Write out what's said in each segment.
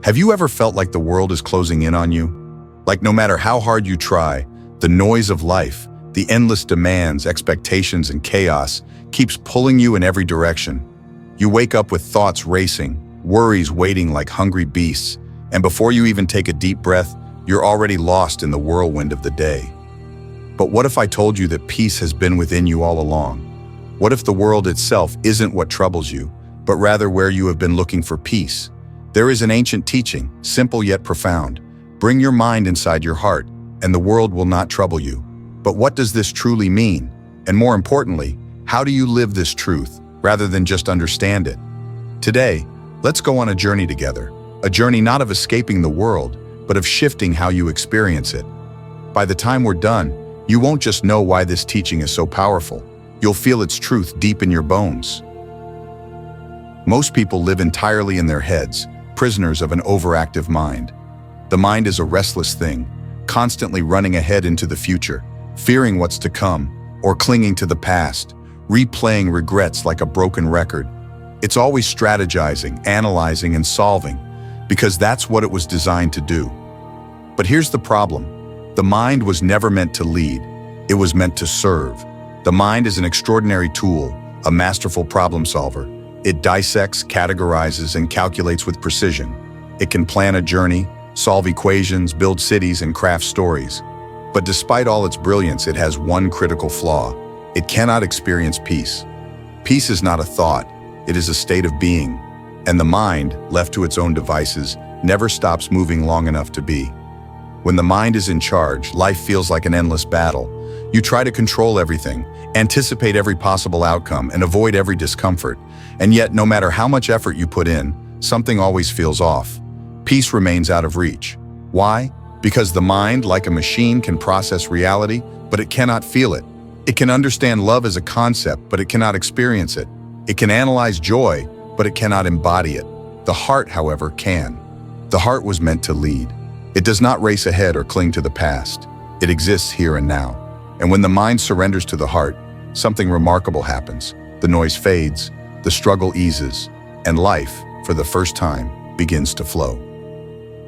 Have you ever felt like the world is closing in on you? Like no matter how hard you try, the noise of life, the endless demands, expectations, and chaos keeps pulling you in every direction. You wake up with thoughts racing, worries waiting like hungry beasts, and before you even take a deep breath, you're already lost in the whirlwind of the day. But what if I told you that peace has been within you all along? What if the world itself isn't what troubles you, but rather where you have been looking for peace? There is an ancient teaching, simple yet profound. Bring your mind inside your heart, and the world will not trouble you. But what does this truly mean? And more importantly, how do you live this truth, rather than just understand it? Today, let's go on a journey together. A journey not of escaping the world, but of shifting how you experience it. By the time we're done, you won't just know why this teaching is so powerful. You'll feel its truth deep in your bones. Most people live entirely in their heads, prisoners of an overactive mind. The mind is a restless thing, constantly running ahead into the future, fearing what's to come, or clinging to the past, replaying regrets like a broken record. It's always strategizing, analyzing, and solving, because that's what it was designed to do. But here's the problem. The mind was never meant to lead. It was meant to serve. The mind is an extraordinary tool, a masterful problem solver. It dissects, categorizes, and calculates with precision. It can plan a journey, solve equations, build cities, and craft stories. But despite all its brilliance, it has one critical flaw. It cannot experience peace. Peace is not a thought, it is a state of being. And the mind, left to its own devices, never stops moving long enough to be. When the mind is in charge, life feels like an endless battle. You try to control everything, anticipate every possible outcome, and avoid every discomfort. And yet, no matter how much effort you put in, something always feels off. Peace remains out of reach. Why? Because the mind, like a machine, can process reality, but it cannot feel it. It can understand love as a concept, but it cannot experience it. It can analyze joy, but it cannot embody it. The heart, however, can. The heart was meant to lead. It does not race ahead or cling to the past. It exists here and now. And when the mind surrenders to the heart, something remarkable happens. The noise fades, the struggle eases, and life, for the first time, begins to flow.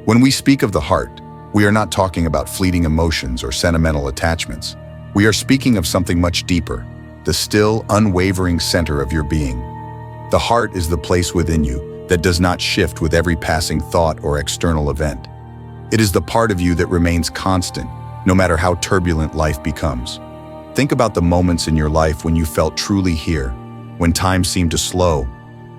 When we speak of the heart, we are not talking about fleeting emotions or sentimental attachments. We are speaking of something much deeper, the still, unwavering center of your being. The heart is the place within you that does not shift with every passing thought or external event. It is the part of you that remains constant, no matter how turbulent life becomes. Think about the moments in your life when you felt truly here, when time seemed to slow,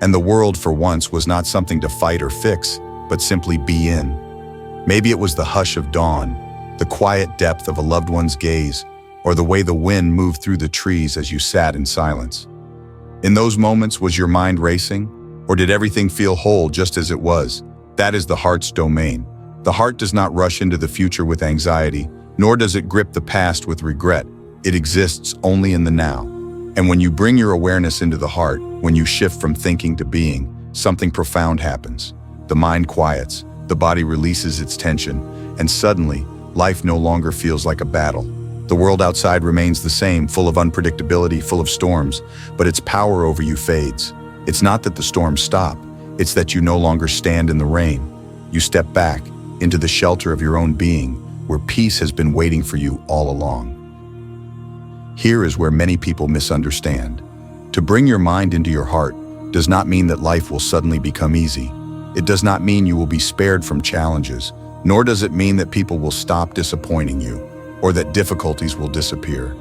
and the world for once was not something to fight or fix, but simply be in. Maybe it was the hush of dawn, the quiet depth of a loved one's gaze, or the way the wind moved through the trees as you sat in silence. In those moments, was your mind racing, or did everything feel whole just as it was? That is the heart's domain. The heart does not rush into the future with anxiety, nor does it grip the past with regret. It exists only in the now. And when you bring your awareness into the heart, when you shift from thinking to being, something profound happens. The mind quiets, the body releases its tension, and suddenly, life no longer feels like a battle. The world outside remains the same, full of unpredictability, full of storms, but its power over you fades. It's not that the storms stop, it's that you no longer stand in the rain. You step back into the shelter of your own being, where peace has been waiting for you all along. Here is where many people misunderstand. To bring your mind into your heart does not mean that life will suddenly become easy. It does not mean you will be spared from challenges, nor does it mean that people will stop disappointing you, or that difficulties will disappear.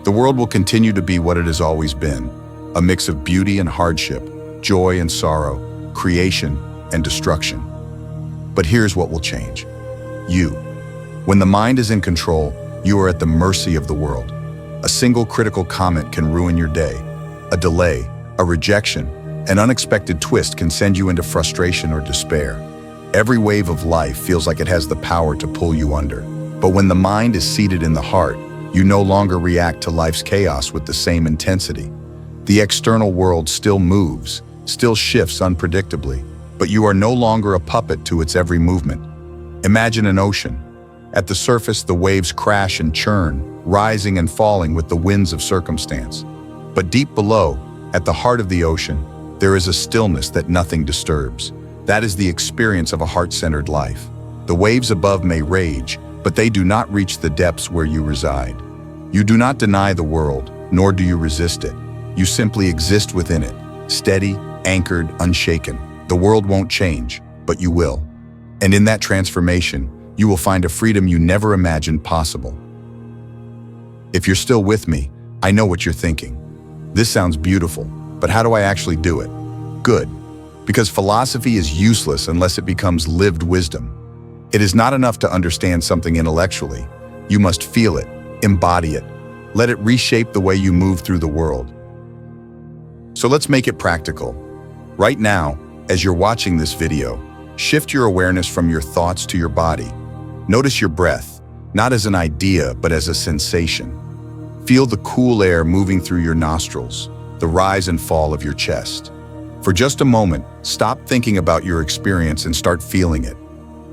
The world will continue to be what it has always been, a mix of beauty and hardship, joy and sorrow, creation and destruction. But here's what will change. You. When the mind is in control, you are at the mercy of the world. A single critical comment can ruin your day. A delay, a rejection, an unexpected twist can send you into frustration or despair. Every wave of life feels like it has the power to pull you under. But when the mind is seated in the heart, you no longer react to life's chaos with the same intensity. The external world still moves, still shifts unpredictably, but you are no longer a puppet to its every movement. Imagine an ocean. At the surface, the waves crash and churn, rising and falling with the winds of circumstance. But deep below, at the heart of the ocean, there is a stillness that nothing disturbs. That is the experience of a heart-centered life. The waves above may rage, but they do not reach the depths where you reside. You do not deny the world, nor do you resist it. You simply exist within it, steady, anchored, unshaken. The world won't change, but you will. And in that transformation, you will find a freedom you never imagined possible. If you're still with me, I know what you're thinking. This sounds beautiful, but how do I actually do it? Good. Because philosophy is useless unless it becomes lived wisdom. It is not enough to understand something intellectually. You must feel it, embody it. Let it reshape the way you move through the world. So let's make it practical. Right now, as you're watching this video, shift your awareness from your thoughts to your body. Notice your breath, not as an idea, but as a sensation. Feel the cool air moving through your nostrils, the rise and fall of your chest. For just a moment, stop thinking about your experience and start feeling it.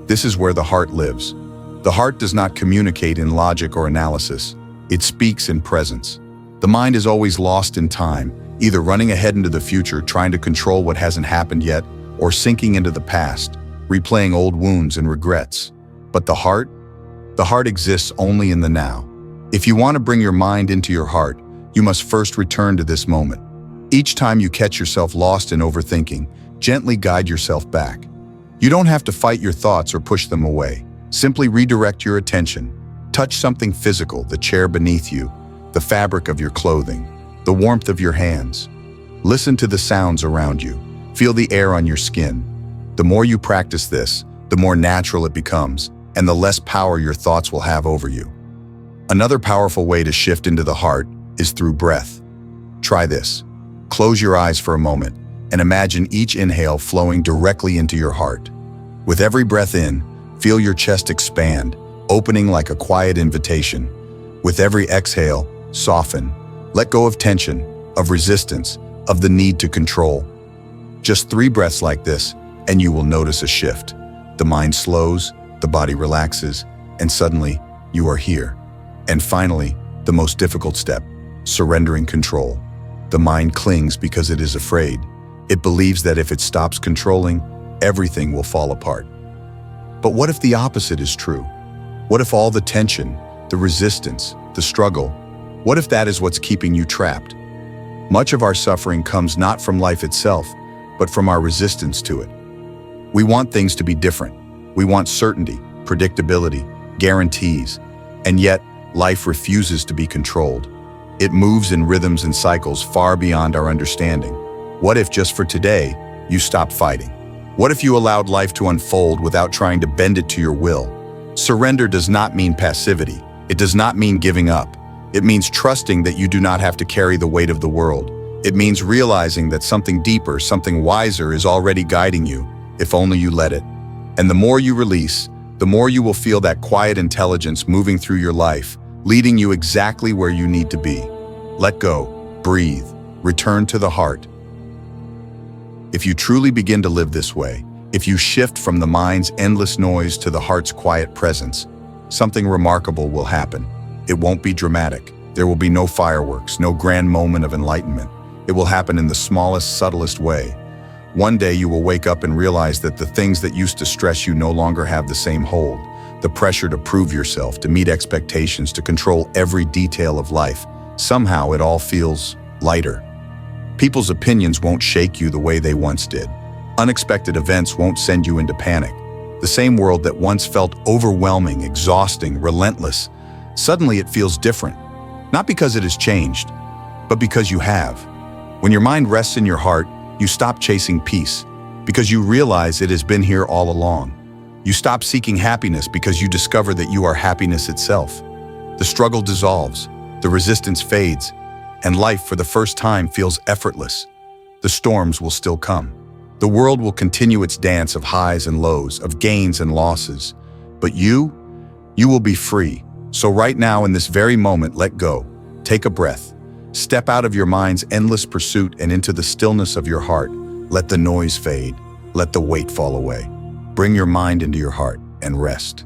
This is where the heart lives. The heart does not communicate in logic or analysis. It speaks in presence. The mind is always lost in time, either running ahead into the future trying to control what hasn't happened yet, or sinking into the past, replaying old wounds and regrets. But the heart exists only in the now. If you want to bring your mind into your heart, you must first return to this moment. Each time you catch yourself lost in overthinking, gently guide yourself back. You don't have to fight your thoughts or push them away. Simply redirect your attention. Touch something physical, the chair beneath you, the fabric of your clothing, the warmth of your hands. Listen to the sounds around you. Feel the air on your skin. The more you practice this, the more natural it becomes, and the less power your thoughts will have over you. Another powerful way to shift into the heart is through breath. Try this. Close your eyes for a moment and imagine each inhale flowing directly into your heart. With every breath in, feel your chest expand, opening like a quiet invitation. With every exhale, soften. Let go of tension, of resistance, of the need to control. Just 3 breaths like this, and you will notice a shift. The mind slows, the body relaxes, and suddenly, you are here. And finally, the most difficult step, surrendering control. The mind clings because it is afraid. It believes that if it stops controlling, everything will fall apart. But what if the opposite is true? What if all the tension, the resistance, the struggle, what if that is what's keeping you trapped? Much of our suffering comes not from life itself, but from our resistance to it. We want things to be different. We want certainty, predictability, guarantees, and yet life refuses to be controlled. It moves in rhythms and cycles far beyond our understanding. What if just for today, you stopped fighting? What if you allowed life to unfold without trying to bend it to your will? Surrender does not mean passivity. It does not mean giving up. It means trusting that you do not have to carry the weight of the world. It means realizing that something deeper, something wiser is already guiding you, if only you let it. And the more you release, the more you will feel that quiet intelligence moving through your life, leading you exactly where you need to be. Let go, breathe, return to the heart. If you truly begin to live this way, if you shift from the mind's endless noise to the heart's quiet presence, something remarkable will happen. It won't be dramatic. There will be no fireworks, no grand moment of enlightenment. It will happen in the smallest, subtlest way. One day you will wake up and realize that the things that used to stress you no longer have the same hold. The pressure to prove yourself, to meet expectations, to control every detail of life. Somehow it all feels lighter. People's opinions won't shake you the way they once did. Unexpected events won't send you into panic. The same world that once felt overwhelming, exhausting, relentless, suddenly it feels different. Not because it has changed, but because you have. When your mind rests in your heart, you stop chasing peace, because you realize it has been here all along. You stop seeking happiness because you discover that you are happiness itself. The struggle dissolves, the resistance fades, and life for the first time feels effortless. The storms will still come. The world will continue its dance of highs and lows, of gains and losses. But you will be free. So right now in this very moment, let go. Take a breath. Step out of your mind's endless pursuit and into the stillness of your heart. Let the noise fade. Let the weight fall away. Bring your mind into your heart and rest.